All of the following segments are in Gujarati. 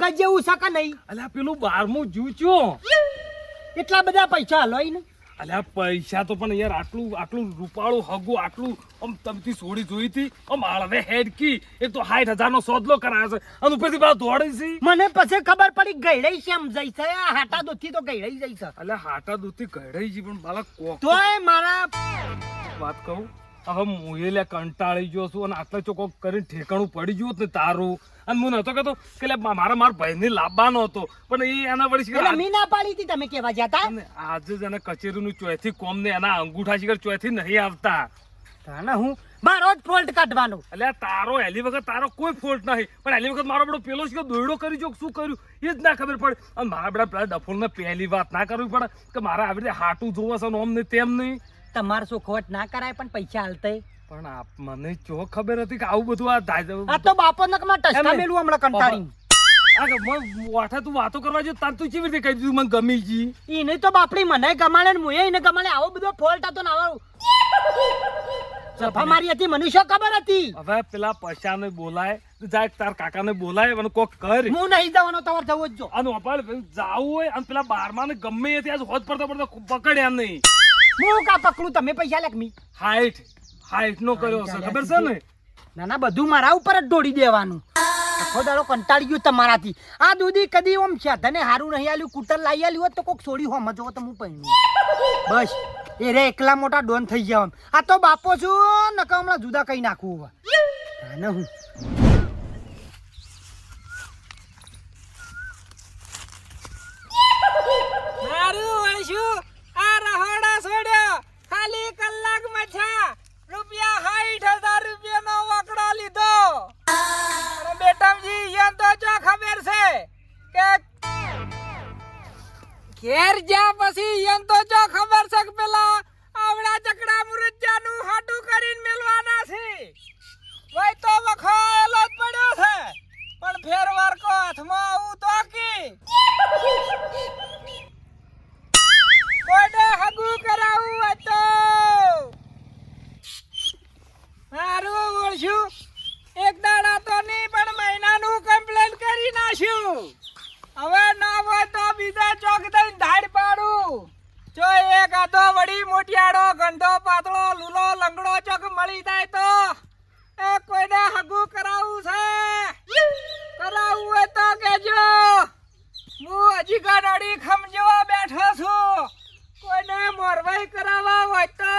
મગજ જેવું છે કે નહીં? અલ્યા પેલું 12મું જૂચ્યો એટલા બધા પૈસા હલોય ને. અલ્યા પૈસા તો પણ યાર આટલું રૂપાળું હગું આટલું આમ તમથી છોડી જોઈ હતી આમ હળવે હેડકી એક તો 60,000 નો સોદલો કરાયો છે અને ઉપરથી પાછો દોડી છે. મને પછી ખબર પડી ગઈડાઈ છે એમ જઈ છે. આ હાટા દોથી તો ગઈડાઈ જઈ છે. અલ્યા હાટા દૂધથી ઘડાઈ છે પણ બાલા કોક તોય મારા વાત કહું હવે હું એ કંટાળી ગયો છું અને આટલા ચોખ્ખો કરીને ઠેકાણું પડી ગયું ને તારું અને હું નતો કહેતો કે મારા ભાઈને લાવવાનો હતો પણ એ એના વળી એટલે મી ના પાડી હતી તમે કેવા જતા. આજે જ એને કચેરીનું ચોથી કોમ ને એના અંગૂઠા શિખર ચોથી નહીં આવતા. તાને હું મારો જ ફોલ્ટ કાઢવાનો. એટલે તારો હેલી વખત તારો કોઈ ફોલ્ટ નહીં પણ હેલી વખત મારો બધો પેલો શિખર દોયડો કરી જો શું કર્યું એ જ ના ખબર પડે. અને મારા બધા ડફોળને પહેલી વાત ના કરવી પડે કે મારે આવી રીતે હાટું જોવા છે ઓમ નહીં તેમ નહીં. તમારે સુખવટ ના કરાય પણ પૈસા હાલતે. પણ મને જો ખબર હતી કે આવું બધું આ થાય. આ તો બાપો નકમાં ટસકા મેલું હમણાં કંટાળી. વાઠા તું વાતો કરવા જો તાર તું કેવી રીતે કહી દીધું મને ગમી જી. એને તો બાપડી મને ગમાડે ને મુએ એને ગમાડે. આવો બધો ફોલ્ટ હતો ને આવો સફા મારી હતી મને શું ખબર હતી. હવે પેલા પૈસાને બોલાય જાય તાર કાકાને બોલાય અને કોક કર. હું નહીં જવાનો તમારે જવું જ જો. અને અપાલ જાવું હોય અને પેલા 12માં ને ગમે એ ત્યાં હોદ પડતા પકડ્યા નહીં. હું કા પકડું તમે પૈસા લેકમી. હાઈટ નો કર્યો છે ખબર છે ને. ના ના બધું મારા ઉપર જ દોડી દેવાનું. આખો દાડો કંટાળી ગયું તમારાથી. આ દૂધી કદી ઓમ છે તને હારું નહીં આલ્યું કુટર લાવી આલ્યું હોત તો કોક છોડી હોમ જો તો હું પૈણી બસ એ રે એકલા મોટા ડોન થઈ જવાનું. આ તો બાપો છું નકા હમણાં જુદા કઈ નાખું હવે ના હું મારું વળશું આ રહોડા છોડ્યો ખાલી કલાકમાં છા રૂપિયા 60,000 રૂપિયાનો વકડો લીધો. અરે બેટમજી યન તો જો ખબર છે કે ઘેર જા પછી યન તો જો ખબર છે કે પેલા આવડા ચકડા મુરજાનું હાટું કરીને મેલવાના છે. વઈ તો વખોયેલો જ પડ્યો છે પણ ફેરવાર કો હાથમાં આવું તો કી કોઈને હગું કરાવું હતો. મારું ઓળશું એક દાડા તો નહીં પણ મહિનાનું કમ્પ્લેન કરી નાખ્યું. હવે ના હોય તો બીજા ચોક દઈને ધાડ પાડું. જો એક આધો વડી મોટિયાળો ગંધો પાતળો લૂલો લંગડો ચોક મળી જાય તો એ કોઈને હગું કરાવું છે. કરાવું હોય તો કેજો. હું હજી ગાડી ખમજો બેઠો છું. કોઈને મોરવાઈ કરાવવા હોય તો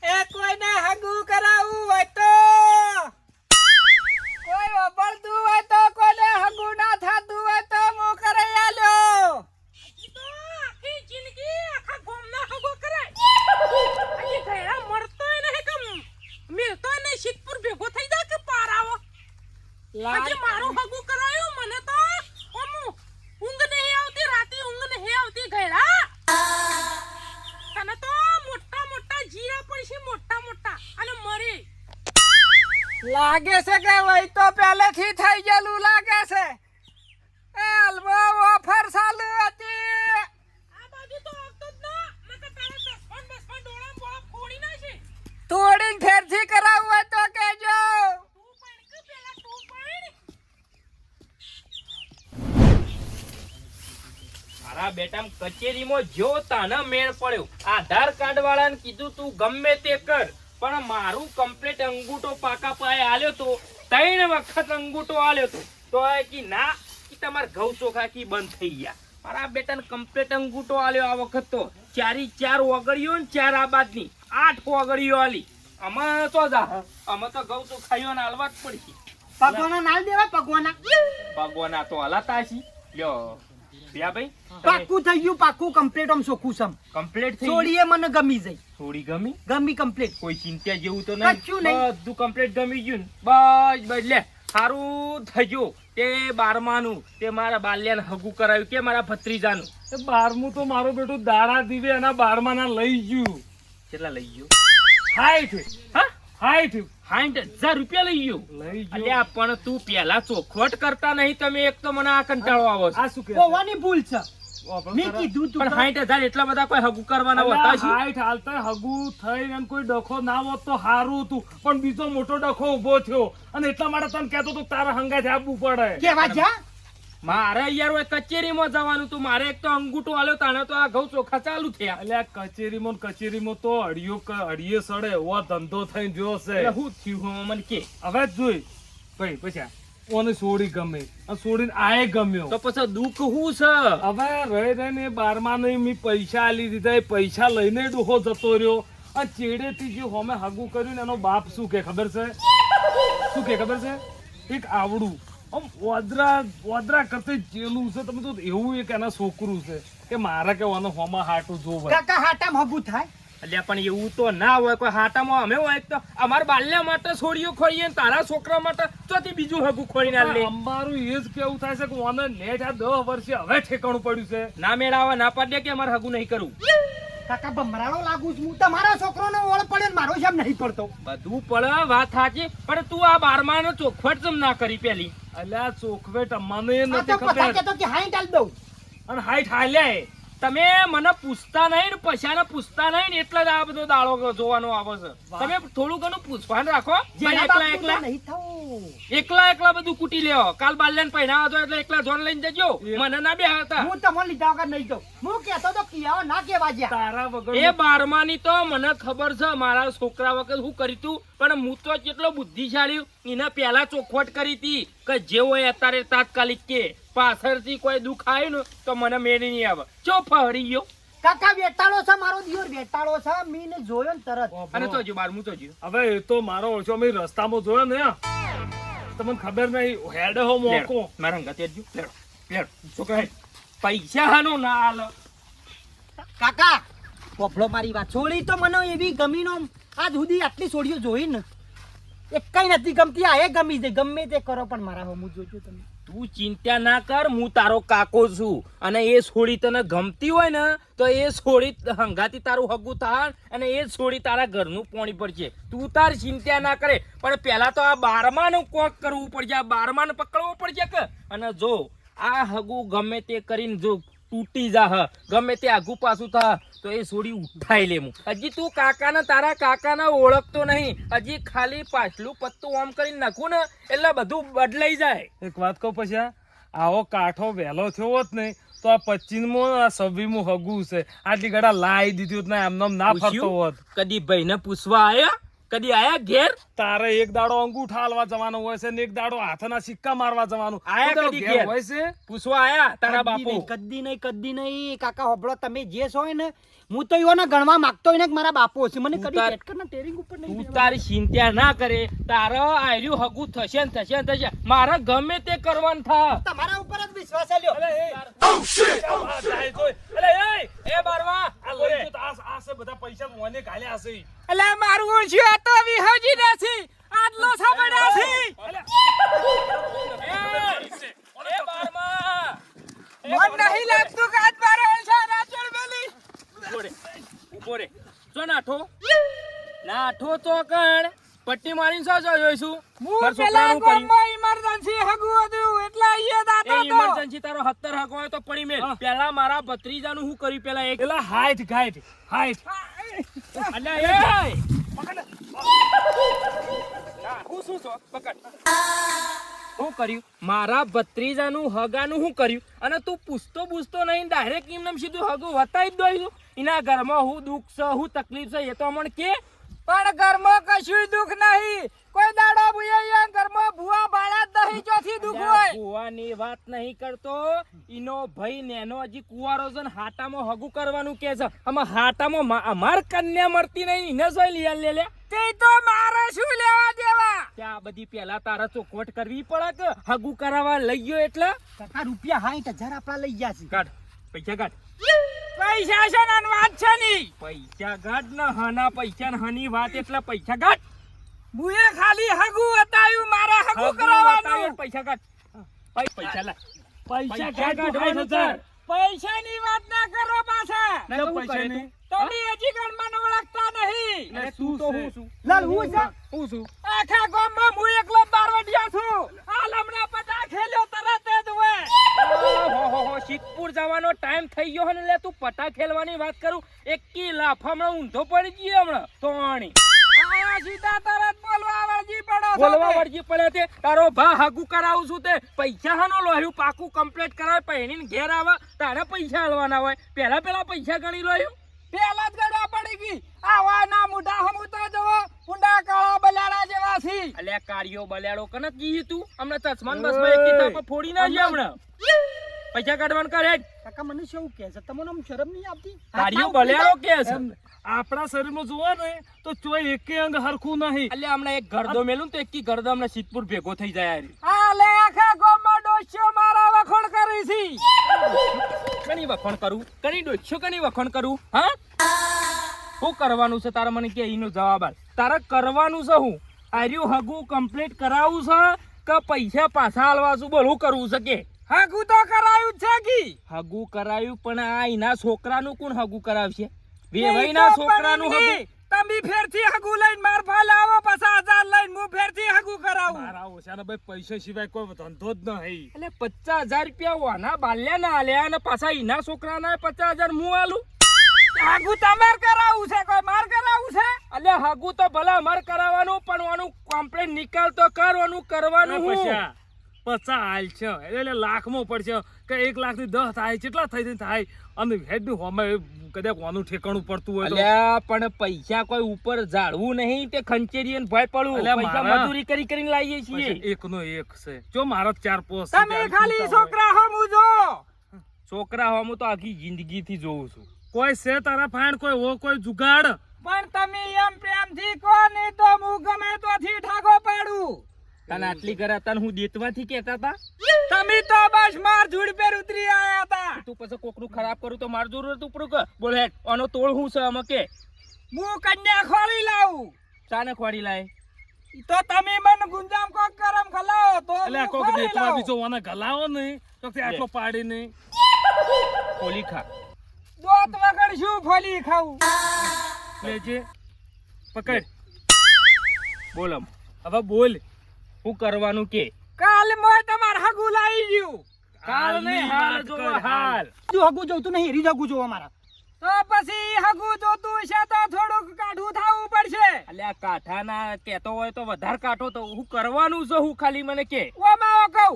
એ કોઈને હગું કરાવવું હોય તો કોઈ વબળતું હોય તો કોઈને હગું ના થતું હોય તો હું કરાઈ આલ્યો. આખી જિંદગી આખા ગામના હગું કરાય. હજી ઘેડા મળતોય નહીં કમ મિલતોય નહીં શીતપુર ભેગો થઈ જાય કે પાર આવો. આજે મારું હગું કરાયું મને તો ઊંઘ નહીં આવતી રાતે ઊંઘ નહીં આવતી ઘેડા. તને તો મોટા મોટા જીરા પડશે મોટા અને મરી લાગે છે કે વઈ તો પહેલેથી થઈ ગયેલું લાગે છે. એ અલ્બો ઓફર ચાલુ હતી. આ બાજુ તો આવતો જ ના નકર તારે તો બસ ડોળા બોળા ફોડી નાખી. તોડીને ફેરથી કરાવવું હોય તો કહેજો. મારા બેટા કચેરીમાં જો તાને મેળ પડ્યો આધાર કાર્ડ વાળાને કીધું તું ગમે તે કર પણ મારું કમ્પ્લીટ અંગૂઠો પાકા પાયે આલ્યો તો 3 વખત અંગૂઠો આલ્યો તો કે ના કે તમાર ઘઉં ચોખા કી બંધ થઈ ગયા. મારા બેટાને કમ્પ્લીટ અંગૂઠો આલ્યો આ વખત તો 4 ઓગળીઓ ને 4 આબાદની 8 ઓગળીઓ આલી. અમે તો જા અમે તો ઘઉં ચોખાઈઓ ને આલવા જ પડશે. પગવાના નાલ દેવા ભગવાના તો હલાતા છી. લ્યો ભાઈ પાકું થઈ ગયું પાકું કમ્પ્લીટ આમ સોખું સમ કમ્પ્લીટ થઈ છોડીએ મને ગમી જઈ. થોડી ગમી કમ્પ્લીટ. કોઈ ચિંતા જેવું તો કચ્છું નહીં. નહીં. બધું કમ્પ્લીટ ગમી ગયું બસ લે સારું થયું. તે 12માનું તે મારા બાલ્યાને હગું કરાવ્યું કે મારા ભત્રીજાનું. 12મું તો મારો બેટો દાડા દીવે એના 12માં ના લઈ ગયું. કેટલા લઈ ગયો? 60,000 રૂપિયા લઈ ગયો. અલ્યા પણ તું પેલા ચોખવટ કરતા નહીં તમે. એક તો મને આ કંટાળો આવો છે. આ શું કે ઓવાની ભૂલ છે. મેં કીધું તું પણ 60,000 એટલા બધા કોઈ હગું કરવાના અલા, હોતા છે? હાઈટ હાલતા હગું થઈને એમ કોઈ ડખો ના હોત તો સારું હતું, પણ બીજો મોટો ડખો ઊભો થયો અને એટલા માટે તને કહેતો તો તારા હંગાથી આપવું પડે. કેવા જા મારે યાર ઓય કચેરીમાં જવાનું તું, મારે એક તો અંગૂઠો આલ્યો તાણે તો આ ઘઉં ચોખા ચાલુ થયા. એટલે આ કચેરીમાં તો અડીએ સડે એવો ધંધો થઈને જોયો છે. એટલે હું થયું મને કે હવે જ જોઈ ભાઈ પછી ઓને છોડી ગમે અને છોડીને આએ ગમ્યો તો પછી દુઃખ હું છે? હવે રહીને 12મા નહીં મેં પૈસા આલી દીધા, એ પૈસા લઈને ડોહો જતો રહ્યો અને ચેડેથી જે હોમે હગું કર્યું ને એનો બાપ શું કે ખબર છે? એક આવડું આમ ઓદરા કરતી જેલું છે. તમે તો એવું એક એના છોકરું છે કે મારા કે ઓનો હોમાં હાટું જોવે. કાકા હાટામ હગું થાય એટલે પણ એવું તો ના હોય. કોઈ હાટામાં અમે હોય તો અમારા બાલ્યા માટે છોડીઓ ખોરીએ ને તારા છોકરા માટે ચોથી બીજું હગું ખોરીને આલે. અમારું એ જ કેવું થાય છે કે ઓને નેટ આ 10 વર્ષે હવે ઠેકાણું પડ્યું છે. ના મેળાવા ના પાડે કે અમારે હગું નહીં કરવું. કાકા ભમરાળો લાગુ છું હું. તમારા છોકરોનો ઓળ પડ્યો ને મારો શેમ નહીં પડતો? બધું પડે વાત સાચી, પણ તું આ 12મા નો ચોખવટ કેમ ના કરી પેલી? અલ્યા ચોખવેટ અમને આ નથી તો પતા ખબર કેતો કે હાઈટ આલ દઉં. અને હાઈટ હાલ્યા તમે મને પૂછતા નહીં ને પૈસાને પૂછતા નહીં ને એટલે જ આ બધો દાડો જોવાનો આવે છે. તમે થોડું ઘણું પૂછવાનું રાખો. જેના એકલા બાપનું તો એકલા નહીં થવું. એકલા બધું કૂટી લેવો. કાલ બાલ્યાને પહેરાવા હતો એટલે એકલા જોન લઈને જજો. મને ના બે હતા. હું તમને લીધા વગર નહીં જાઉં. હું કહેતો તો કિયાઓ ના કેવા જ્યાં. તારા વગર એ 12માની તો મને ખબર છે મારા છોકરા વખત હું કરી તું, પણ હું તો કેટલો બુદ્ધિશાળી એને પહેલા ચોખવટ કરી હતી કે જે હોય અત્યારે તાત્કાલિક કે પાછળથી કોઈ દુઃખ આવ્યું ને તો મને મેળી નહીં આવે. ચો ફરી ગયો કાકા બેટાળો છે મારો દિયોર બેટાળો છે. મીને જોયો ને તરત. અને તો જો 12મું તો જો હવે એ તો મારો ઓછો અમે રસ્તામાં જોયો ને તમને ખબર નહીં હેડે હો મોકો મારા હંગાત જ જો. લેડો લેડો છોકરા હેડ. પૈસા હાનો ના હાલ. કાકા પોફળો મારી વાત છોડી તો મને એવી ગમી નો આજ સુધી આટલી છોડીઓ જોઈ ને એક કઈ નથી ગમતી. આ એ ગમી છે ગમે તે કરો પણ મારા હમું જોજો તમે. તું ચિંતા ના કર, હું તારો કાકો છું અને એ છોડી તને ગમતી હોય ને તો એ છોડી હંગાતી તારું હગું થાય અને એ છોડી તારા ઘરનું પોણી પડશે. તું તાર ચિંતા ના કરે, પણ પેલા તો આ 12માનું કોક કરવું પડશે. આ 12માને પકડવું પડશે કે અને જો આ હગું ગમે તે કરીને જો તૂટી જા ગમે તે આગુ પાછું થા તો એ છોડી ઉઠાઈ લે. હજી તું કાકાને તારા કાકાને ઓળખતો નહીં. હજી ખાલી પાછલું પત્તું આમ કરીને નાખું ને એટલે બધું બદલાઈ જાય. એક વાત કહું પછી આવો કાઠો વહેલો થયો હોત ને તો આ 25મો આ 26મું હગું છે આટલી ગડા લાવી દીધી હોત ને એમને ના ફરતો હોત. કદી ભાઈને પૂછવા આયા? કદી આયા ઘેર? તારે એક દાડો અંગૂઠા હાલવા જવાનો હોય છે ને એક દાડો હાથના સિક્કા મારવા જવાનું આયા કદી ઘેર હોય છે. પૂછવા આયા તારા બાપુ? કદી નહીં કાકા હોબળો તમે જે છો ને હું તો એઓને ગણવા માંગતો હોય ને કે મારા બાપો છે. મને કદી ટેટકરના ટેરિંગ ઉપર નહીં તું બેસવા. તારી ચિંતા ના કરે. તારો આર્યું હગું થશે ને થશે ને થશે. મારે ગમે તે કરવાનું થા. તમારા ઉપર જ વિશ્વાસ આલ્યો. એ બારવા આ છે બધા પૈસા મને ગાલ્યા હશે. એટલે મારું ઓળખ્યું આ તો વિહોજી નથી આટલો સાંભળ્યા છે. એ બારમા મન નહીં લાગતું કે આજ મારો ઓળખા રાજોડ મેલી. ઉભો રે. જો નાઠો તો કણ પટ્ટી મારીને શું જોઈશું? હું પેલા ગામમાં ઇમરજન્સી હગું હતું એટલે અહીંયા દાતો તો. ઇમરજન્સી તારો 70 હગો હોય તો પડી મેલ. પેલા મારા ભત્રીજાનું શું કર્યું પેલા એક પેલા હાઈટ અલ્યા એ હું શું છો પકડ. શું કર્યું? મારા ભત્રીજાનું હગાનું શું કર્યું? અને તું પૂછતો નહીં ડાયરેક્ટ એમને સીધું હગું વતાવી જ દોઈશું. એના ઘરમાં હું દુઃખ છે હું તકલીફ છે એ તો અમને કે. પણ ઘરમાં કશું દુઃખ નહીં. કોઈ દાડો ભૂયા ઘરમાં ભૂવા બાળા જ નહીં ચોથી દુઃખ હોય. ભુવાની વાત નહીં કરતો. ઈનો ભાઈ નેનો હજી કુવારો છે ને હાટામાં હગું કરવાનું કે છે. આમાં હાટામાં અમાર કન્યા મળતી નહીં એને સોય લીયા લે લે. તે તો મારે શું લેવા દેવા. ત્યાં બધી પેલા તારા ચોખવટ કરવી પડે કે હગું કરાવવા લઈ ગયો એટલે. કાકા રૂપિયા 60,000 આપડા લઈ ગયા છે. કાઢ પૈસા કાઢ. પૈસા છે ને વાત છે નહીં. પૈસા કાઢ ને હના પૈસા ને હની વાત એટલે પૈસા કાઢ. મુએ ખાલી હગું બતાવ્યું મારે હગું કરાવવાનું. પૈસા કાઢ. પૈસા લા. પૈસા કાઢવાનું છે. પૈસાની વાત ના કરો પાછા. ના તો હું કરે તું? તમે હજી ગણમાં ઓળખતા નહીં. અરે તું તો હું છું? લાલ હું છે. હું છું? આખા ગામમાં હું એકલો બારવટિયા છું. આ લમણા પટા ખેલ્યો તરત જ હોય. ઓહો સિદ્ધપુર આવવાનો ટાઈમ થઈ ગયો ને લે તું પટા ખેલવાની વાત કરું એકી લાફામાં ઊંધો પડી ગયો હમણાં તોણી આ સીધા તરત બોલવા વળગી પડો છો બોલવા તે. વળગી પડે તે તારો ભા હાગુ કરાવું છું તે પૈસા હાનો લોહ્યું પાકું કમ્પ્લીટ કરાવે પહેરીને ઘેર આવે તારે પૈસા હાલવાના હોય પેલા પૈસા ગણી લોહ્યું પેલા જ ગળવા પડી ગઈ આવા ના મુઢા હમુ તો જવો ઊંડા કાળા બલાડા જેવા છી અલ્યા કાળિયો બલેડો કને કી તું હમણાં ચશ્માન બસમાં એક કિતાબ ફોડી નાખી હમણાં પૈસા કાઢવાનું કરે કાકા મને શું કહે છે તમને આમ શરમ નહીં આવતી કાળિયો બલેડો કે છે એમ આપણા શરીરમાં જોવા ને તો ચોય એકે અંગ હરખું નહીં. અલ્યા હમણાં એક ગરદો મેલું તો એકી ગરદો હમણાં સિદ્ધપુર ભેગો થઈ જાય યાર આ લે આખા ગોમમાં ડોસ્યો મારા વખોણ કરી છી કણી વખણ કરું કણી ડોચ્યો કણી વખણ કરું હા શું કરવાનું છે તારે મને કે એનો જવાબ આલ તારે કરવાનું છે હું આર્યું હગું કમ્પ્લીટ કરાવું છે કે પૈસા પાછા આલવા છું બોલ હું કરવું છે કે હાગુ તો કરાયું જ છે કી હગું કરાયું પણ આ એના છોકરાનું કોણ હગું કરાવશે વેવાઈના છોકરાનું હગું તમે ફેરથી હગુ લઈને માર ફાલ આવો પાછા 1000 લઈને હું ફેરથી હગુ કરાવું મારા ઓછાના ભાઈ પૈસા સિવાય કોઈ ધંધો જ નહીં. એટલે 50,000 રૂપિયા વાના બાલ્યા ના આલ્યા અને પાછા એના છોકરાના 50,000 હું આલું હાગુ તમાર કરાવું છે કોઈ માર કરાવું છે અલ્યા હાગુ તો ભલા અમાર કરાવવાનું પણ આનું કમ્પ્લેટ નિકાલ તો કરવાનું કરવાનું હું પૈસા 50 હાલ છે એટલે લાખમાં પડશે કે 1 લાખથી 10 થાય કેટલા થઈ થાય અને હેડ હોમે કદાચ કોનું ઠેકાણું પડતું હોય તો અલ્યા પણ પૈસા કોઈ ઉપર ઝાડવું નહીં તે ખંચેરી ને ભય પડું અલ્યા પૈસા મારા- મજૂરી કરીને લાવીએ છીએ પૈસા એકનો એક છે જો મારો 4-5 તમે ખાલી છોકરા હમુ જો છોકરા હું તો આખી જિંદગી થી જોઉં છું કોઈ છે તારા ફાઈન કોઈ હો કોઈ જુગાડ પણ તમે એમ પ્રેમથી કહો નહીં તો હું ગમે તોથી ઠાકો પાડું તને આટલી ઘરે તને હું દેતવાથી કહેતા હતા તમે તો બસ માર ઝૂડ પર ઉતરી આયા હતા તું પછી કોકનું ખરાબ કરું તો માર જરૂરત ઉપર કે બોલ હેડ આનો તોડ હું છે અમે કે હું કન્યા ખોલી લાવું ચાને ખોડી લાય તો તમે મને ગુંજામ કોક કરમ ખલાવો તો એટલે હું કોક ખોલી દેતવા લાવું. બીજો ઓને ગલાવો નહીં તો તે આટલો પાડી નહીં ખોલી ખા દોત વગર શું ફોલી ખાવું લેજે પકડ બોલ આમ. હવે બોલ શું કરવાનું કે કાલ મોય તમાર હગુ લાવી ગયું હાલ નહીં હાલ જો હાલ તું હગું જોતું નહીં હેરી હગું જોવા મારા તો પછી હગુ જોતું છે તો થોડુંક કાઢું થાવું પડશે અલ્યા કાઠાના કહેતો હોય તો વધારે કાઠો તો હું કરવાનું છે હું ખાલી મને કે ઓમાઓ કહું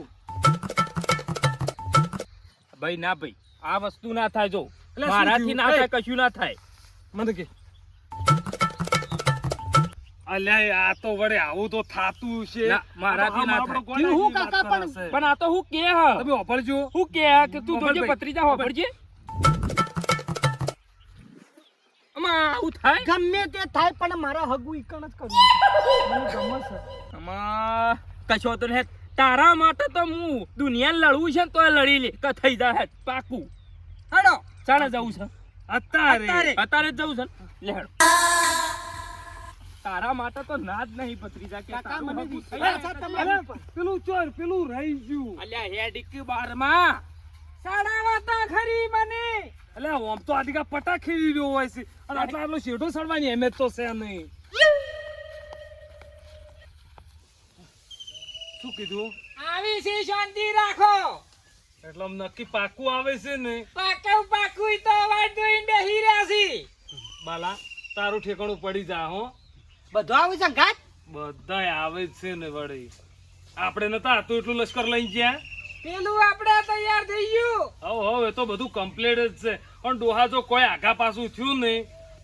ભાઈ ના ભાઈ આ વસ્તુ ના થાય જો એટલે શું મારાથી થયું? ના એ! થાય કશું ના થાય મને કે અલ્યા આ તો વડે આવું તો થાતું છે ના, મારાથી ના થાય. કોને હું વાત કાકા કરે પણ- છે? પણ આ તો હું કે હ તમે વાપરજો હું કે હ કે તું હોભળ જોજે ભાઈ. પત્રીજા હોભળજે આમાં આવું થાય ગમે તે થાય પણ મારા હગું ઈકણ જ કરવું છે. મને ગમે છે આમાં કશો તો નહીં તારા માટે તો હું દુનિયા લડવું છે ને તોય લડી લે કે થઈ જાય પાકું હડો ચાલે જવું છે અત્યારે અત્યારે જ જવું છે ને? લે હેડો. તારા માટે તો ના જ નહીં ભત્રીજા કે કાકા તારું મને હગું થઈ વિશ્વાસ જાય. છે તમારા ઉપર. પેલું ચોર પેલું રહી ગયું અલ્યા હેડ ઇક્કી બારમાં સાડાવા તો ખરી મને એટલે આમ તો આદિકા પટા ખીરી રહ્યો હોય છે અને આટલા આટલો શેઠો સડવાની એમ તો છે નહીં શું કીધું આવી છે શાંતિ રાખો એટલે આમ નક્કી પાકું આવે છે ને પાકું પાકું તો વાટ જોઈને બેહી રહ્યા છે બાલા તારું ઠેકાણું પડી જા હો બધું આવે છે ઘાટ બધાય આવે જ છે ને વળી આપણે નતા તો એટલું લશ્કર લઈ ગયા પેલું આપણે તૈયાર થઈ ગયું હવે તો બધું કમ્પ્લીટ જ છે પણ ડોહા જો કોઈ આગા પાછું થયું ને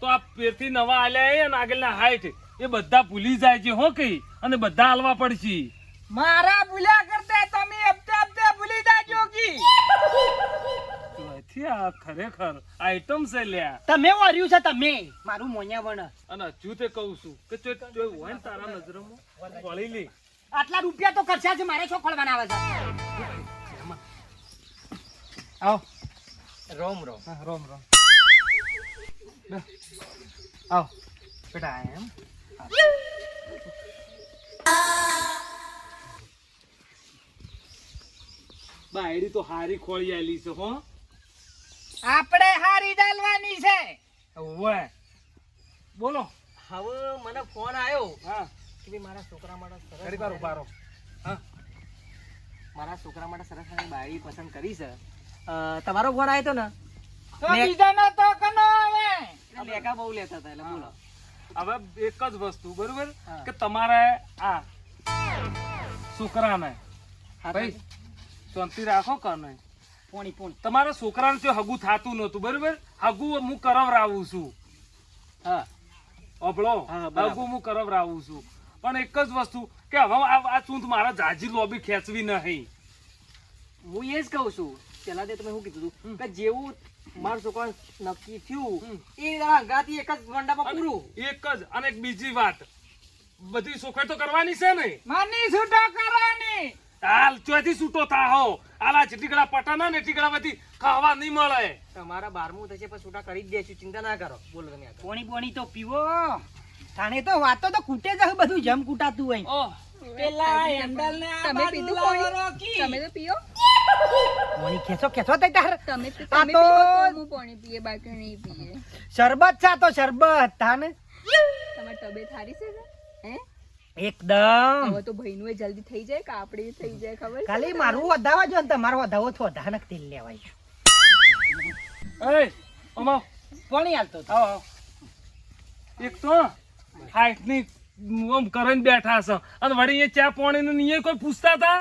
તો આ પેરથી નવા આલ્યા એ અને આગળના હાઈટ એ બધા ભૂલી જાય છે હો કઈ અને બધા હાલવા પડશે મારા ભૂલ્યા કરતા તમે હપ્તે હપ્તે ભૂલી જાજો કી ચોથી આ ખરેખર આઈટમ છે લ્યા તમે વર્યું છે તમે મારું મોણ્યા વણ અને હજુ તે કહું છું કે જો હોય ને તારા નજરમાં વળી લે આટલા રૂપિયા તો ખર્ચા છે મારે શું ખોલવાના આવે છે આવો રોમ રોમ હા, રોમ રોમ આવો બેટા એમ બાયડી તો હારી ખોળી આલી છે હો આપણે હારી ડાલવાની છે ઓવે બોલો હવે મને ફોન આવ્યો હા કે ભઈ મારા છોકરા માટે સરસ ઘડી વાર ઉભા રહો હા મારા છોકરા માટે સરસ મજાની બાયડી પસંદ કરી છે તમારો ફોન આવ્યો તો ને તો બીજાનો તો કનો આવે લેકા બહુ લેતા હતા એટલે બોલો. હવે એક જ વસ્તુ બરોબર કે તમારે આ છોકરાને ભાઈ શાંતિ રાખો કને પોણી તમારા છોકરાને તો હગું થાતું નતું બરોબર હગું હું કરાવરાવું છું હા અભળો હા, બરાબર. હગું હું કરાવરાવું છું પણ એક જ વસ્તુ કે હવે આ ચૂંટ મારા જાજી લોબી ખેંચવી નહીં હું એ જ કહું છું પેલા તે તમે શું કીધું હતું કે જેવું મારા છોકરા નક્કી થયું એ હંગાથી એક જ મંડામાં પૂરું. એક જ અને એક બીજી વાત બધી સોખવાઈ તો કરવાની છે ને માની છૂટો કરવાની હાલ ચોથી છૂટો થાહો આલા જેટલીગડા પટાના ને એટલીગડા બધી ખાવા નહીં મળે તમારા 12મું થશે પણ છૂટા કરી જ દેશું, ચિંતા ના કરો. બોલો તમે આગળ. પોણી તો પીવો થાણે તો વાતો તો કૂટે જ બધું જમ કૂટાતું હોય ઓહ પેલા હેન્ડલ ને આ તમે બાજુ પીધું લાવો પોણી? રોકી. તમે તો પીઓ પોણી ખેંચો તઈ તાર તમે આ તમે તો- પીઓ તો હું પાણી પીએ બાકી નહીં પીએ શરબત છે આ તો શરબત તાને તમારી તબિયત સારી છે ને? હે એકદમ હવે તો ભાઈનું એ જલ્દી થઈ જાય કે આપણે થઈ જાય ખબર છે? ખાલી મારું વધાવા જો ને તમારો વધાવો તો વધાનક તેલ લેવાય. એ અમા પોણી હાલતો હતો. આવો એક તો હાઈટ ની આમ કરીને બેઠા છે અને વળી એ ચા પાણી નું નહીં કોઈ પૂછતા હતા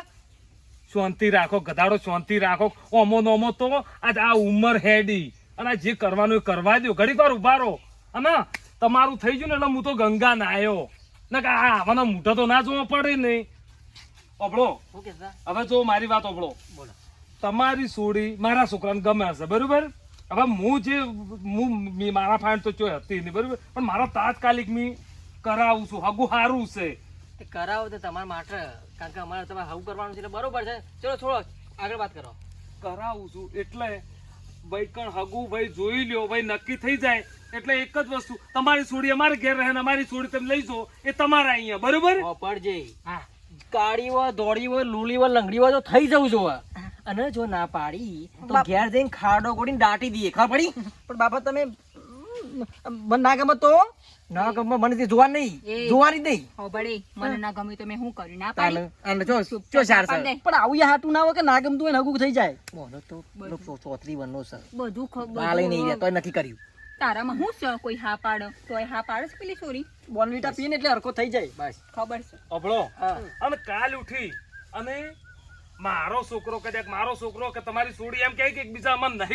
શાંતિ રાખો ગધાડો શાંતિ રાખો ઓમો નોમો તો આજ આ ઉંમર હેડી અને આ જે કરવાનું એ કરવા દો ઘડીક વાર ઉભા રહો અને તમારું થઈ ગયું ને એટલે હું તો ગંગા નાયો ને કે આ આવાના મૂઠા તો ના જોવા પડે ને ઓબળો શું કહેતા? હવે જો મારી વાત ઓબળો બોલો. તમારી સોડી મારા છોકરાને ગમે હશે બરોબર હવે હું જે મારા ફાઇન તો ચોય હતી નહીં બરોબર પણ મારા તાત્કાલિક મી કરાવું છું હગું સારું છે તે કરાવો તો તમારા માટે, કારણ કે અમારે તમારે હવું કરવાનું છે એટલે બરોબર છે. ચલો છોડો, આગળ વાત કરો. કરાવું છું એટલે ભાઈ કણ હગું ભાઈ જોઈ લ્યો ભાઈ નક્કી થઈ જાય એટલે એક જ વસ્તુ તમારી સોડી અમારે ઘેર રહે ને અમારી સોડી તમે લઈ જાઓ એ તમારા અહીંયા બરોબર પડજે કાળી હોય દોડી હોય લૂલી હોય લંગડી હોય તો થઈ જવું જોવે. અને જો ના પાડી તો ઘેર જઈને ખાડો ગોળીને દાટી દઈએ. ખબર પડી? પણ બાપા તમે મને ના ગમે તો ના ગમે મને તે જોવા નહીં, એ. જોવાની જ નહીં. હો બળી, મને ના ગમ્યું તો મેં શું કર્યું? ના પાડી? અને જો ચૂપચાપ જો ચાર પાડી દે. પણ આવું હાટું ના હોય કે ના ગમતું હોય નગું થઈ જાય. બોલો તો પેલો ચોતરી વનનો છે બધું આ લઈ નહીં તો નક્કી કર્યું. તારામાં શું છે? કોઈ હા પાડો તોય હા પાડે છે પેલી છોરી? બોનવીટા પીને એટલે હરકો થઈ જાય બસ. ખબર છે. અભળો હા. અને કાલ ઉઠી અને મારો છોકરો કદાચ મારો છોકરો કે તમારી સોડી એમ કહે કે એકબીજા મને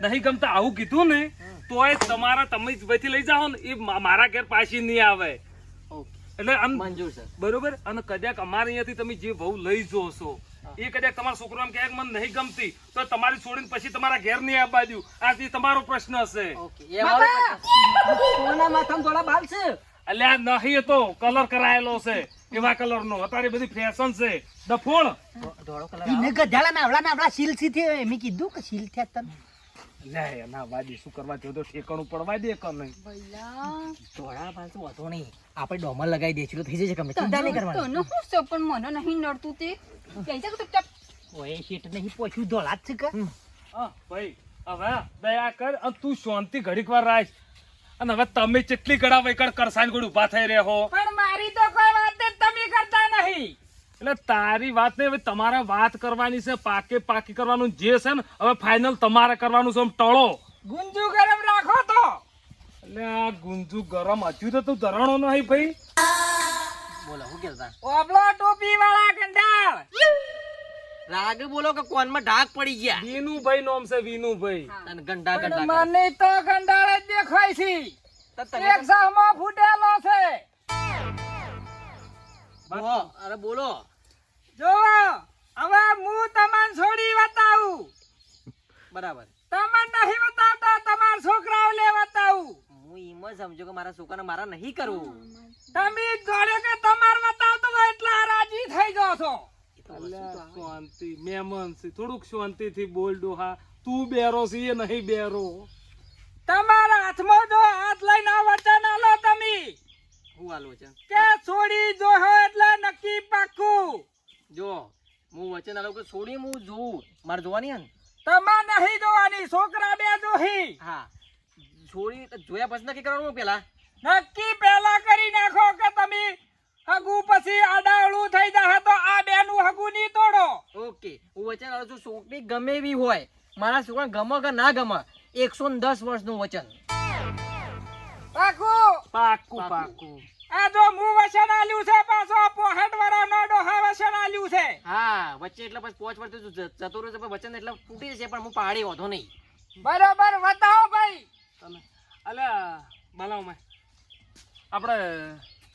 નહીં ગમતા આવું કીધું ને તોય તમારા તમે જ ભાઈથી લઈ જાઓ ને એ મારા ઘેર પાછી નહીં આવે એટલે આમ મંજૂર છે. બરોબર અને કદાચ અમારે અહીંયાથી તમે જે વહુ લઈ જો છો એ કદાચ તમારા છોકરો એમ કહે કે મને નહીં ગમતી તો તમારી છોડીને પછી તમારા ઘેર નહીં આવવા દઉં આથી તમારો પ્રશ્ન હશે ઓકે એ મારો કોના માથામાં થોડા બાલ છે. અલ્યા નહીં તો કલર કરાયેલો છે એવા કલર નો અત્યારે બધી ફેશન છે ડફોળ ધોળો કલર એને ગધાડા નાવડા શીલથી થી મેં કીધું કે શીલ થયા તને લે ના વાદી શું કરવા જો તો ઠેકાણું પડવા દે કે નહીં ભઈલા, ધોળા બાલ તો વધો નહીં, આપણે ડોમર લગાવી દઈશું તો થઈ જશે. કમે ચિંતા નહીં તને કરવાની. શું છે? પણ મને નહીં નડતું તે. કહી જા કે ચૂપચાપ. ઓય શીટ નહીં પોછું ધોળા જ છે કે હા ભાઈ હવે દયા કર અને તું શાંતિ ઘડીક વાર રાખ અને હવે તમે કેટલી ગળા વૈકળ કરસાન ગોળ ઊભા થઈ રહ્યા હો પણ મારી તો કોઈ વાત જ તમે કરતા નહીં એટલે તારી વાત નહીં હવે તમારે વાત કરવાની છે પાકી કરવાનું જે છે ને હવે ફાઇનલ તમારે કરવાનું છે આમ ટળો ગુંજુ ગરમ રાખો તો એટલે આ ગુંજુ ગરમ હજુ તો તું ધરાણો નહીં ભાઈ બોલો શું કહેતા? ઓબલો ટોપી વાળા ગંડાળ રાગ બોલો કે કોનમાં ઢાક પડી ગયા વિનુભાઈ નોમ છે વિનુભાઈ અને ગંડા પણ ગંડા મને તો ગંડાળ જ દેખાય છે એક સામો ફૂટેલો છે અરે બોલો જોવો હવે હું તમને છોડી બતાવું બરાબર. તમને નહીં બતાવતા તમારા છોકરાઓ લે બતાવું હું એમ જ સમજો કે મારા છોકરાને મારા નહીં કરવું. તમે જોડે કે તમાર બતાવતો હોય એટલે રાજી થઈ જાવ છો એ તો વસ્તુ તો આવે. શાંતિ મહેમાન છે થોડુંક શાંતિ થી બોલ ડોહા તું બેરો છે એ નહીં બેરો તમારા હાથમાં જો હાથ લઈને આ વચન આલો તમે હું હાલો છે કે છોડી જો એટલે નક્કી પાક્કું જો હું વચન આલો કે છોડી હું જોઉં મારે જોવાની હે ને. તમારે નહીં જોવાની છોકરા બે જોહી હા છોડી જોયા પછી નક્કી કરવાનું પેલા. નક્કી પહેલા કરી નાખો કે તમે હગુ પછી આડાવડું થઈ જાય તો આ બેનું હગુ નહીં તોડો ઓકે હું વચન આલું છું, છોકરી ગમે એવી હોય, મારા છોકરા ગમે કે ના ગમે, 110 વર્ષનું વચન. પાક્કું પાક્કું. આ જો હું વચન આલ્યું છે, પાછો 65 વર્ષનો ડોહા વચન આલ્યું છે. હા, વચ્ચે એટલે પછી 5 વર્ષ જતો રહ્યો છે, પણ વચન એટલે તૂટી જશે, પણ હું પાડી વાંધો નહીં. બરોબર, બતાવો ભાઈ. તમે અલ્યા બોલાવો આપણે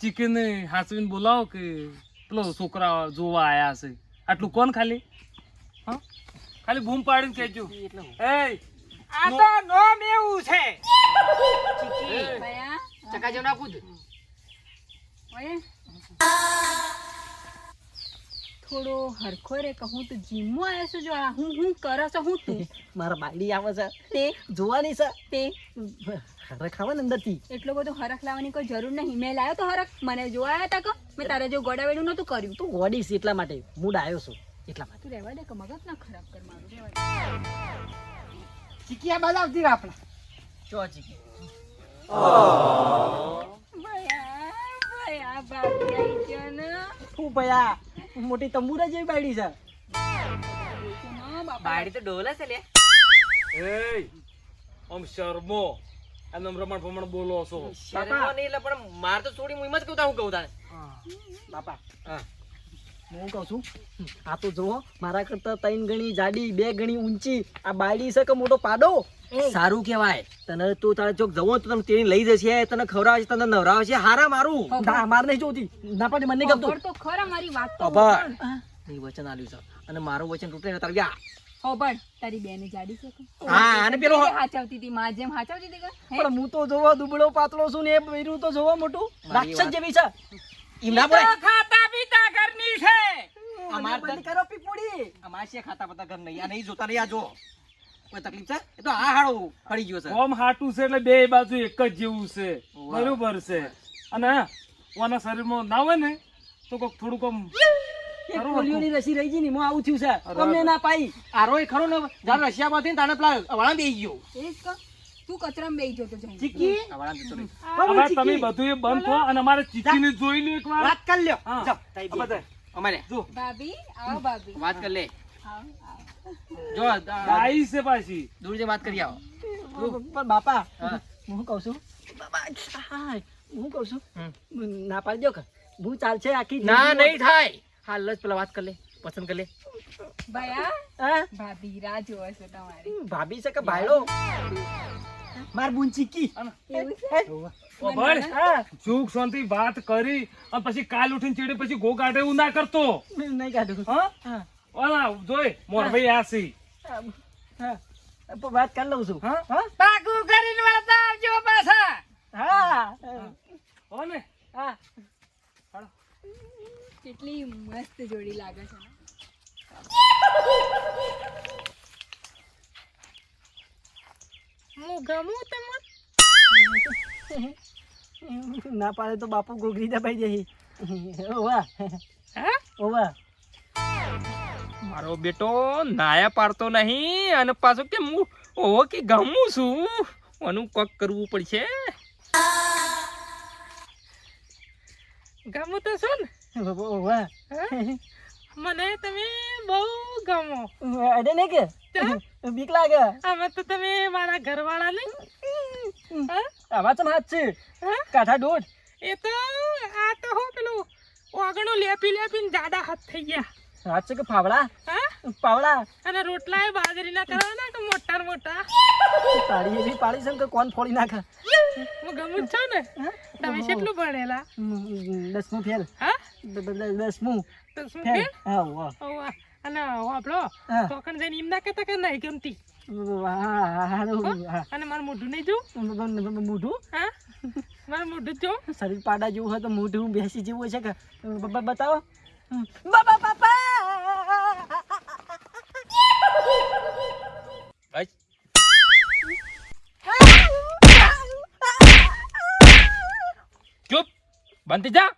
ચિકન હાસવીને બોલાવો કે પેલો છોકરા જોવા આયા છે. આટલું કોણ ખાલી હા ખાલી બૂમ પાડીને કહેજો. એટલે હું. એ આ તો નોમ એવું છે. ભયા ચકા જેવું ના કૂદ. ઓય થોડો હરખો રે કહું તો જીમમાં આવ્યો છું. જો આ હું કરો છો હું તું મારા બાયડી આવે છે તે જોવાની છે તે હરખ આવે ને અંદરથી. એટલો બધો હરખ લાવવાની કોઈ જરૂર નહીં. મેં લાવ્યો તો હરખ, મને જોવા આવ્યા તા કો મેં તારે જો ગોડાવેડું નતું કર્યું. તું ગોડી છે એટલા માટે મૂડ આવ્યો છું એટલા માટે. તું રહેવા દે કે મગજ ના ખરાબ કર મારું. રહેવા દે. ચીકિયા બજાવતી આપણા. ચો ચીકી. ભયા ભયા બાપી આઈ ગયો ને. હું ભયા મોટી તંબુરા જેવી બાયડી છે. ના બાપા બાયડી તો ડોલે છે લે. એ આમ શર્મો આ નમ્રમણ ભમણ બોલો છો. શરમો નહીં એટલે પણ માર તો છોડી હું એમ જ કહું તા હું કહું તાને. બાપા હા. હું કહું છું, આ તો જુઓ, મારા કરતા 3 ગણી જાડી, 2 ગણી ઊંચી આ બાયડી છે કે મોટો પાડો. સારું કહેવાય. તને તું તારે ચોક જવો તો તને તેડી લઈ જશે, તને ખવડાવે છે, તને નવરાવે છે. હારા મારું. ના, માર નહીં જોતી. ના પાડી, મને નહીં ગમતું. ખબર તો ખરા મારી વાત તો ખબર. હોભળ. એ વચન આલ્યું છે અને મારું વચન તૂટે ને તારે જા. હોભળ, તારી બેને જાડી છે કે? હા, અને પેલો કેવી હાચવતી હતી, માં જેમ હાચવતી હતી કે? હે? પણ હું તો જોવો દુબળો પાતળો છું ને એ બૈરું તો જોવો મોટું મારી રાક્ષસ વાત. જેવી છે. એમ ના બોલે. ખાતા પીતા ઘરની છે. અમાર બંધ કરો પીપુડી. અમાર છે ખાતા પતા ઘર નહીં. આ નહીં જોતા નહીં. આ જો કોઈ તકલીફ છે એ તો આ હાડો પડી ગયો છે. ઓમ હાટું છે એટલે બે બાજુ એક જ જેવું છે. બરોબર છે. અને ઓના શરીરમાં ના હોય ને તો કોક થોડુંક આમ એક પોલિયોની રસી રહી ગઈ ને હું આવું થયું છે. અમને ના પાઈ. આરો એ ખરો ને જાર રશિયામાંથી તાણે પેલા વાળા બેહી ગયો. એ જ કહું. તું કચરામાં બેહી જતો જઈને. ચીકી આ વાળા જતો રહ્યો. હવે તમે બધું એ બંધ થો અને અમારે ચીચીને જોઈ લો એકવાર. વાત કરી લ્યો. હા. જાઓ. આ બધા અમારે જો ભાભી આવો ભાભી વાત કરી લે. આવો આવો. જો આઈ છે પાછી. દૂર જે વાત કરી આવો. પણ બાપા હા. હું કહું છું બાબા, હાય, હું કહું છું હમ. ના પાડી દો કે હું ચાલશે આખી ના જિંદગી. નહીં થાય. હાલ જ પેલા વાત કરી લે. પસંદ કરી લે. ભયા હા? ભાભી રાહ જોવે છે તમારી. ભાભી છે કે ભાઈડો માર બુન ચીકી એવું છે? ઓ ભાઈ હા સુખ શાંતિ વાત કરી અને પછી કાલ ઉઠીને ચીડે પછી ગો કાઢે એવું ના કરતો. નહીં કાઢું. હા હા ઓલા જોઈ મોરભાઈ આસી. હા પણ વાત કરી લઉં છું. હા? હા પાકું કરીને વળતા આવજો પાછા. હા હો ને હા કેટલી મસ્ત જોડી લાગે છે ને? હું ગમું તમને. ના પાડે તો બાપુ ગોગરી દબાઈ જઈ. ઓવા હે? ઓવા મારો બેટો નાયા પાડતો નહીં અને પાછો કે હું ઓહો કે ગમું છું. આનું કોક કરવું પડશે. ગમું તો છો ને? ઓવા મને તમે બહુ ગમો. અડે નહીં કે બીક લાગે. આમાં તો તમે મારા ઘરવાળા નહીં. હા? આવા તો હાથ છે હા? કાઠા દોઢ. એ તો આ તો હો પેલું ઓગણું લેપી લેપીને જાડા હાથ થઈ ગયા. હાથ છે કે ફાવડા હા? પાવડા અને રોટલા એ બાજરીના કરવાના કે મોટા ને મોટા. પાડી એવી પાડી છે કે કોણ ફોડી નાખે. હું ગમું જ છું ને. તમે કેટલું ભણેલા? 10મું ફેલ. હા? 10મું તો શું ફેલ. કે? હા વાહ ઓવા. અને આપણો હા. કોકણ જઈને એમ ના કહેતા કે નહીં ગમતી. હારું હા અને મારું મોઢું નહીં જોઉં. મોઢું હા? મારું મોઢું જો. શરીર પાડા જેવું હોય તો મોઢું બેસી જેવું હોય છે કે બતાવો. બાપા બાપા ચૂપ બંધ જા.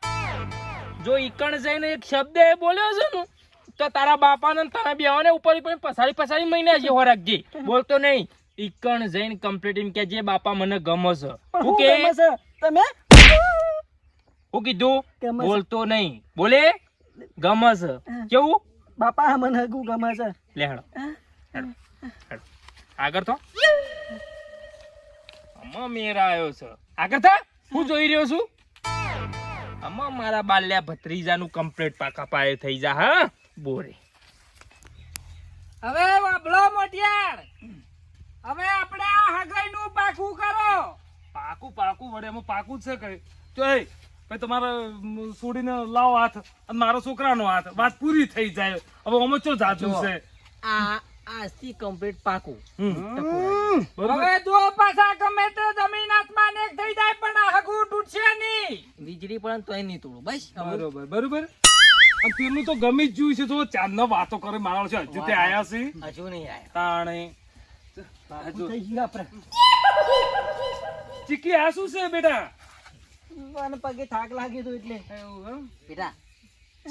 જો ઈકણ જઈને એક શબ્દ એ બોલ્યો છે ને તો તારા બાપાને ને તારા બેવાને ઉપર પસાડી પસાડી મહિના જેવો રાખજે. બોલતો નહીં. ઈકણ જઈને કમ્પ્લીટ એમ કે જે બાપા મને ગમે છે. હું કે તમે હું કીધું? ગમે છે. બોલતો નહીં. બોલે ગમે છે. કેવું? બાપા મને હગું ગમે છે. લે હેડો આગળ તો આમાં મેર આવ્યો છે આગળ થા હું જોઈ રહ્યો છું આમાં મારા બાલ્યા ભત્રીજાનું કમ્પ્લીટ પાકા પાયે થઈ જા હા બોરે હવે વાબલો મોટિયાર હવે આપણે આ હગાઈનું પાકું કરો. પાકું વડે એમાં પાકું જ છે કઈ તો એ ભાઈ તમારે છોડીને લાવો હાથ અને મારો છોકરાનો હાથ વાત પૂરી થઈ જાય હવે આમાં ચો જાજુ છે આ આજથી કમ્પ્લીટ પાકું. બરોબર હવે જો પાછા ગમે તે જમીન આસમાન એક થઈ જાય પણ આ હગું તૂટશે નહીં. વીજળી પણ તોય નહીં તોડું બસ. બરોબર અને પેલું તો ગમી જ જોયું છે તો ચાંદનો વાતો કરે મારા છે હજુ તે આયા છે હજુ નહીં આયા. તાણે પાકું થઈ ગયું આપણે. ચીકી આ શું છે બેટા મને પગે થાક લાગ્યો તો એટલે. એવું એમ? બેટા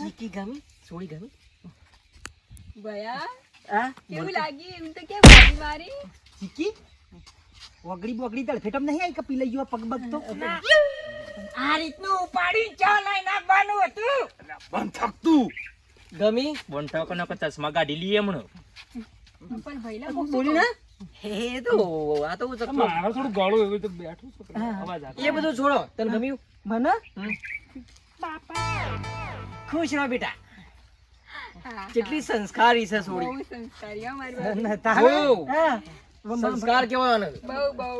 ચીકી ગમી સોળી ગમી. ભયા હા કેવું લાગી એમ તો કે ભાભી મારી ચીકી વગડી તડફેટમ નહીં આવી કે પી લઈ ગયો પગ બગ તો. આ રીતનું ઉપાડી ચા લઈ નાખવાનું હતું. બંધ થકતું ગમી બોન્ઠાકોનો ચશ્મા કાઢી લઈએ હમણાં પણ ભઈલા બોલી ના હે તો આ તો હું મારા થોડું ગાળું એવું તો બેઠું છે અવાજ આવે એ બધું છોડો. તને ગમ્યું મને ખુશ રહો બેટા. કેટલી સંસ્કારી છે સોળી. બહુ સંસ્કારી હો મારી ભાભી. બહુ સંસ્કાર કેવો આને. બહુ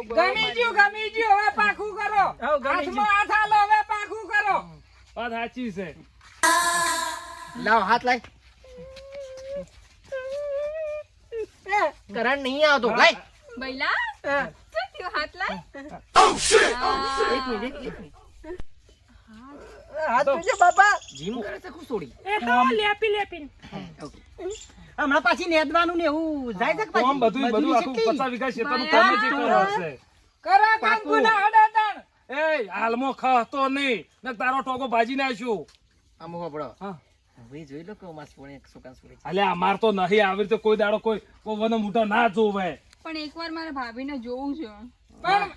ગમી ગયું હવે પાકું કરો. હાથમાં હાથ આલો હવે પાકું કરો. વાત સાચી છે લાવ હાથ લાય. કરંટ નહીં આવતો લાય. ભઈલા શું થયું હાથ લાય એક મિનિટ હાથ પીજે બાપા. જીમ કરે છે ખુશ સોળી. એ તો લેપી હમણાં પાછી નેદવાનું ને એવું જાય છે કે આમ બધું આખું 50 વીઘા ક્ષેત્રનું તમે જે કરો છે કરો કંકુના હડાતણ. એ હાલમાં ખાતો નહીં ને તારો ટોકો ભાજી નાખ્યો આમ હોબળો. હા હવે જોઈ લો કે માસ પોણે 100 સોળી. અલે અમાર તો નહીં આવી રીતે કોઈ દાડો કોઈ વનો મોટા ના જોવે પણ એકવાર મારા ભાભીને જોવું છે. પણ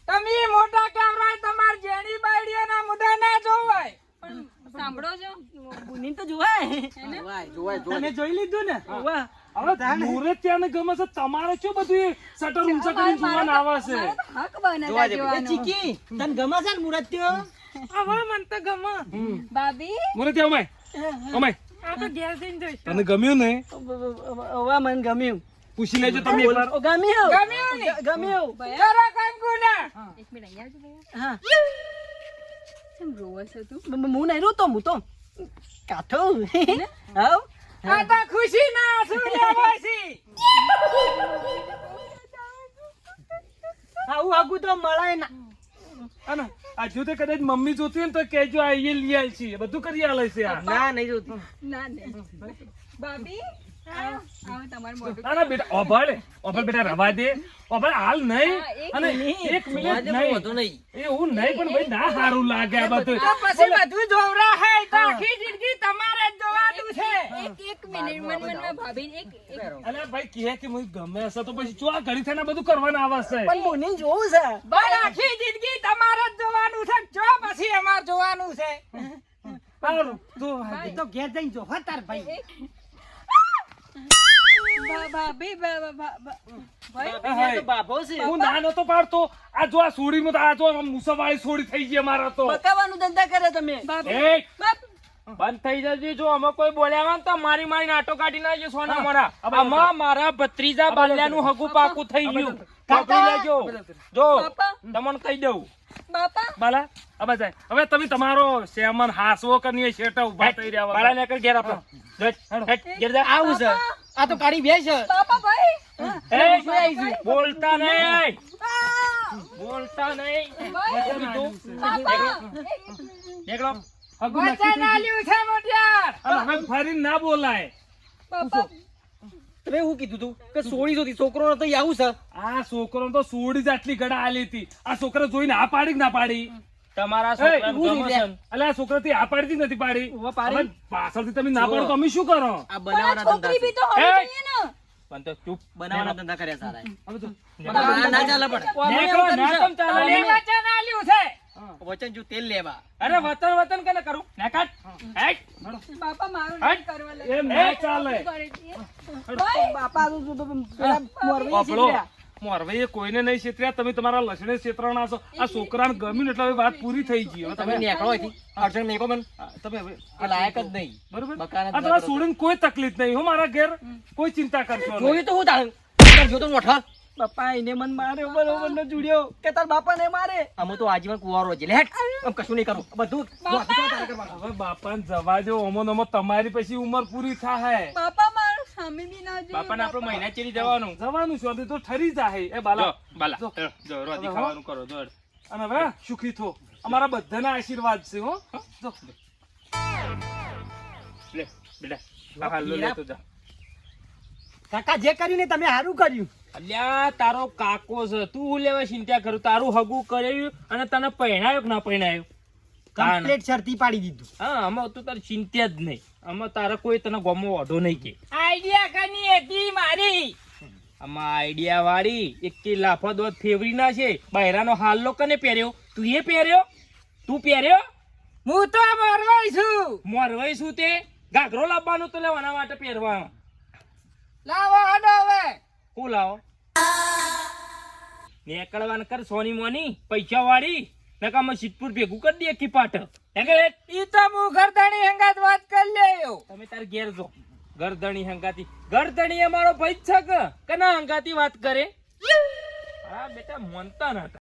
તમે મોટા કેવરાય તમાર જેણી બાયડીઓના મુદ્દા ના જોવાય. પણ સાંભળો છો બુની તો જોવાય. જોવાય તમે જોઈ લીધું ને. વાહ હવે મુરત ત્યાંને ગમે છે તમારે શું બધું એ શટર ઊંચા કરીને જોવાના આવે છે મારો તો હક બને છે જોવાનો. ચીકી તને ગમે છે ને મુરત્યો. હવે મન તો ગમે. ભાભી મુરત અમાય આપણે ઘેર જઈને જોઈશું. તને ગમ્યું ને ઓવા મને ગમ્યું. પૂછી લેજો તમે એકવાર ગમ્યું ગમ્યું ને? ગમ્યું. ભયા કરો કંકુના. એક મિનિટ અહીંયા આવજો ભયા. હા કેમ રોવે છે તું? હું નહીં રોતો હું તો કાઠો. હાવ આ તો ખુશી ના આંસુ લેવાય છે. આવું આગું તો મળાય ના. અને હજુ તો કદાચ મમ્મી જોતી હોય ને તો કહેજો આ એ લઈ આલ છે બધું કરી આલે છે આ ના નહીં જોતી. ના નહીં ભાભી આવો તમારું મોઢું ના ના બેટા ઓભળ બેટા રવા દે ઓભળ હાલ નહીં હા, અને એક મિનિટ નહીં વધુ નહીં. એવું નહીં પણ ભાઈ ના સારું લાગે આ બધું તો પછી બધું જોવરા હે તો આખી જિંદગી તમારે જ જોવાનું છે. એક મિનિટ મનમાં ભાભી એક અલે ભાઈ કહે કે મને ગમે હશે તો પછી જો આ ઘડી થઈને બધું કરવાનું આવે છે પણ બોની જોવું છે. પણ આખી જિંદગી તમારે જ જોવાનું છે. જો પછી અમાર જોવાનું છે. સારું તો તો ઘેર જઈને જો હો તાર ભાઈ. ભાભી હાય. બાપો છે. હું ના નતો પાડતો આ જો આ સોડીમાં તો આ જો મુસાવાળી સોડી થઈ ગઈ અમારા તો બકાવાનું ધંધા કરે તમે. ભાભી એ બંધ થઈ જજો જો અમે કોઈ બોલ્યા હોય ને તો મારી નાટો કાઢી નાખજો સોના મારા હા, આમાં મારા ભત્રીજા બાલ્યાનું હગું પાકું થઈ ગયું પકડી લેજો જો બાપા તમને કહી દઉં બાપા બાલા હવે જાય હવે તમે તમારો સેમન હાસવો કરીને શેટા ઉભા થઈ રહ્યા બાળા ને ઘેર આપો ઘેર જા આવું છે. આ તો કાઢી બે છે. બાપા ભાઈ બોલતા નહીં બાપા નીકળો હગું નક્કી વચન થઈ આલ્યું છે મોટિયાર. ગયું. અને હવે ફરી ના બોલાય બાપા તમે શું કીધું તું કે સોળી જોતી છોકરો તો આવું છે. આ છોકરો તો સોડી જ આટલી ગડા આલી હતી આ છોકરા જોઈને આ પાડી કે ના પાડી તમારા એ, છોકરાને ઊભું ગમે રહી છે જા. અલા આ છોકરાથી આ પાડી નથી પાડી ઉભા પાડી. હવે પાછળથી તમે ના પાડો તો અમે શું કરો આ બનાવવાના છોકરી બી ધંધા તો હોવી એ! જોઈએ ને. પણ તો ચૂપ બનાવવાના ધંધા કર્યા સારા. હવે તો ના ચાલે પણ. નીકળો, ના તમ ચાલે. તમને વચન આલ્યું છે. વચન જો તેલ લેવા. અરે વતન વતન કને કરું ના કાટ હેટ બાપા મારું હટ. નહીં કરવા લે. એમ ના ચાલે. બાપા પેલા મોરવાઈ બાપડો, છે. મોરવાઈએ કોઈને નહીં છેતર્યા, તમે તમારા લસણે છેતરાણા છો. આ છોકરાને ગમ્યું ને એટલે હવે વાત પૂરી થઈ ગઈ. હવે તમે તમે નેકળો અહીંથી. અડચણ મેકો મન. તમે હવે આ લાયક જ નહીં. બરોબર બકાના જ આ તમારા કરો. છોડીને કોઈ તકલીફ નહીં હો મારા ઘેર, કોઈ ચિંતા કરશો નહીં. જોયું તો હું તાણ. જો તો મોઠા. બાપા એને મન માર્યો બરોબર ન જુડ્યો કે તાર બાપા ને મારે. અમે તો આજીવન કુંવારો છે લે હેટ. આમ કશું નહીં કરું. બધું તારે કરવાનું. હવે બાપાને જવા દો, ઓમો નોમો તમારી પછી ઉંમર પૂરી થાય. બાપા મારું સામે બી ના જોયું. બાપાને આપણો મહિના ચેરી જવાનું જવાનું શાંતિ તો ઠરી જાય. એ બાલા જો બાલા જો. જો રોટી ખાવાનું કરો જો અને હવે સુખી થો, અમારા બધાના આશીર્વાદ છે હો. જો લે બેટા આ હાલો લે તું જા કાકા જે કર્યું ને તમે સારું કર્યું. અલ્યા તારો કાકો છે તું હું લેવા ચિંતા કરું તારું હગું કર્યું અને તને પહેણાયો કે ના પહેણાયો કમ્પ્લીટ શરતી પાડી દીધું. હા આમાં તું તારી ચિંતા જ નહીં આમાં તારા કોઈ તને ગમો વાઢો નહીં કે આઈડિયા કની હતી મારી. આમાં આઈડિયા વાળી એક કે લાફા દોત ફેવરી ના છે બહેરાનો હાલ્લો કને પહેર્યો તું એ પહેર્યો તું પહેર્યો હું તો મરવાઈ છું. મોરવાઈ શું તે ઘાઘરો લાવવાનું તો લેવાના માટે પહેરવાનો લાવો હડો હવે. હું લાવો નીકળવાન કર સોની મોની પૈસા વાળી નકામાં સિદ્ધપુર ભેગું કરી દે કી પાટ ઈ તો હું ગરદણી હંગાત વાત કરી લેયો. તમે તાર ઘેર જો ગરદણી હંગાતી ગરદણી અમારો ભાઈ જ છે કે કના હંગાતી વાત કરે હા બેટા મોનતા નતા